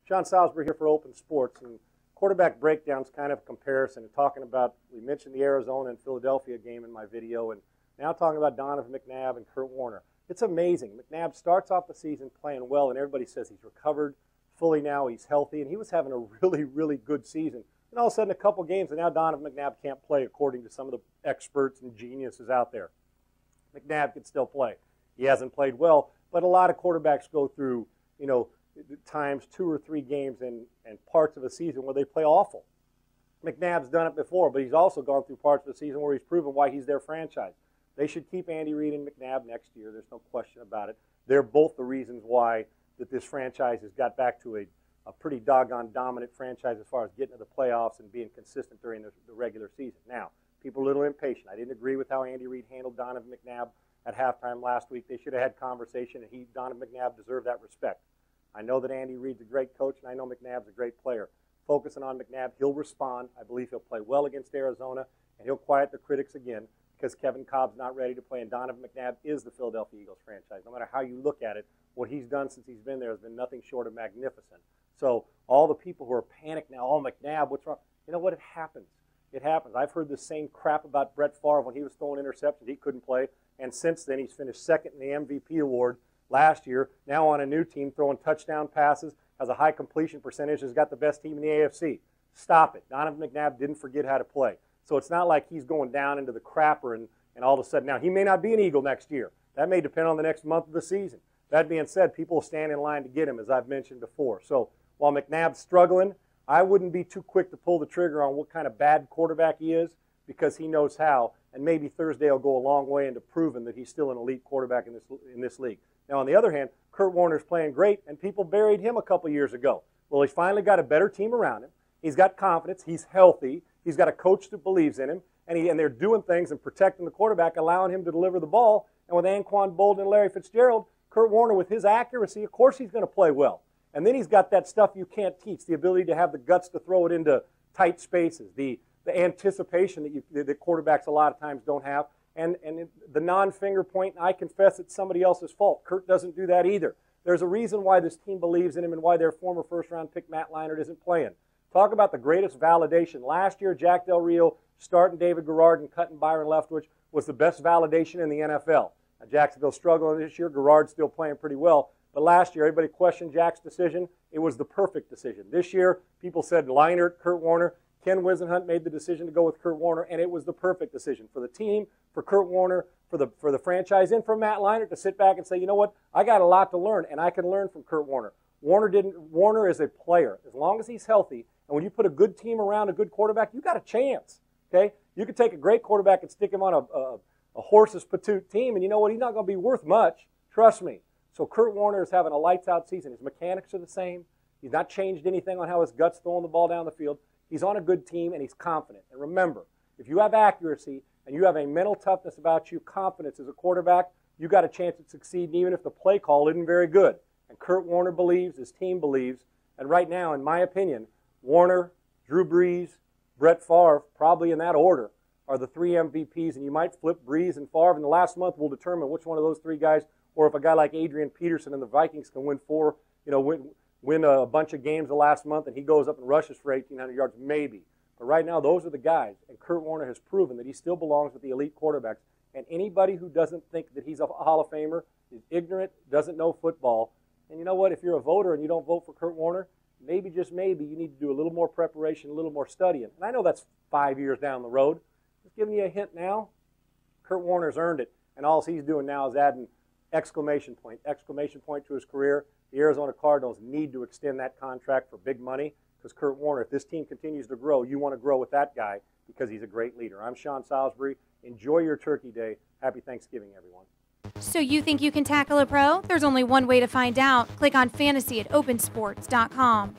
Sean Salisbury here for Open Sports, and quarterback breakdown's kind of a comparison and talking about, we mentioned the Arizona and Philadelphia game in my video, and now talking about Donovan, McNabb, and Kurt Warner. It's amazing. McNabb starts off the season playing well, and everybody says he's recovered fully now, he's healthy, and he was having a really, really good season. And all of a sudden, a couple games, and now Donovan McNabb can't play according to some of the experts and geniuses out there. McNabb can still play. He hasn't played well, but a lot of quarterbacks go through, times 2 or 3 games and parts of a season where they play awful. McNabb's done it before, but he's also gone through parts of the season where he's proven why he's their franchise. They should keep Andy Reid and McNabb next year. There's no question about it. They're both the reasons why that this franchise has got back to a pretty doggone dominant franchise as far as getting to the playoffs and being consistent during the regular season. Now, people are a little impatient. I didn't agree with how Andy Reid handled Donovan McNabb at halftime last week. They should have had conversation, and Donovan McNabb deserved that respect. I know that Andy Reid's a great coach, and I know McNabb's a great player. Focusing on McNabb, he'll respond. I believe he'll play well against Arizona, and he'll quiet the critics again because Kevin Cobb's not ready to play, and Donovan McNabb is the Philadelphia Eagles franchise. No matter how you look at it, what he's done since he's been there has been nothing short of magnificent. So all the people who are panicked now, oh, McNabb, what's wrong? You know what? It happens. It happens. I've heard the same crap about Brett Favre when he was throwing interceptions. He couldn't play, and since then he's finished second in the MVP award last year, now on a new team, throwing touchdown passes, has a high completion percentage, has got the best team in the AFC. Stop it. Donovan McNabb didn't forget how to play. So it's not like he's going down into the crapper and all of a sudden, now he may not be an Eagle next year. That may depend on the next month of the season. That being said, people will stand in line to get him, as I've mentioned before. So while McNabb's struggling, I wouldn't be too quick to pull the trigger on what kind of bad quarterback he is because he knows how, and maybe Thursday will go a long way into proving that he's still an elite quarterback in this league. Now, on the other hand, Kurt Warner's playing great, and people buried him a couple years ago. Well, he's finally got a better team around him. He's got confidence. He's healthy. He's got a coach that believes in him, and they're doing things and protecting the quarterback, allowing him to deliver the ball. And with Anquan Boldin and Larry Fitzgerald, Kurt Warner, with his accuracy, of course he's going to play well. And then he's got that stuff you can't teach, the ability to have the guts to throw it into tight spaces, the anticipation that quarterbacks a lot of times don't have, and the non-finger point, and I confess it's somebody else's fault. Kurt doesn't do that either. There's a reason why this team believes in him and why their former first-round pick Matt Leinart isn't playing. Talk about the greatest validation. Last year, Jack Del Rio starting David Garrard and cutting Byron Leftwich was the best validation in the NFL. Now, Jacksonville's struggling this year. Garrard's still playing pretty well. But last year, everybody questioned Jack's decision. It was the perfect decision. This year, people said Leinart, Kurt Warner. Ken Wisenhunt made the decision to go with Kurt Warner, and it was the perfect decision for the team, for Kurt Warner, for the franchise, and for Matt Leinart to sit back and say, you know what, I got a lot to learn, and I can learn from Kurt Warner. Warner is a player. As long as he's healthy, and when you put a good team around a good quarterback, you got a chance. Okay, you could take a great quarterback and stick him on a horse's patoot team, and you know what, he's not going to be worth much. Trust me. So Kurt Warner is having a lights-out season. His mechanics are the same. He's not changed anything on how his gut's throwing the ball down the field. He's on a good team, and he's confident. And remember, if you have accuracy and you have a mental toughness about you, confidence as a quarterback, you got a chance at succeeding even if the play call isn't very good. And Kurt Warner believes, his team believes, and right now, in my opinion, Warner, Drew Brees, Brett Favre, probably in that order, are the 3 MVPs, and you might flip Brees and Favre, and the last month will determine which one of those 3 guys, or if a guy like Adrian Peterson and the Vikings can win a bunch of games the last month, and he goes up and rushes for 1,800 yards, maybe. But right now, those are the guys, and Kurt Warner has proven that he still belongs with the elite quarterbacks, and anybody who doesn't think that he's a Hall of Famer is ignorant, doesn't know football, and you know what, if you're a voter and you don't vote for Kurt Warner, maybe, just maybe, you need to do a little more preparation, a little more studying. And I know that's 5 years down the road. Just giving you a hint now. Kurt Warner's earned it, and all he's doing now is adding exclamation point to his career. The Arizona Cardinals need to extend that contract for big money because Kurt Warner, if this team continues to grow, you want to grow with that guy because he's a great leader. I'm Sean Salisbury. Enjoy your Turkey Day. Happy Thanksgiving, everyone. So you think you can tackle a pro? There's only one way to find out. Click on fantasy at opensports.com.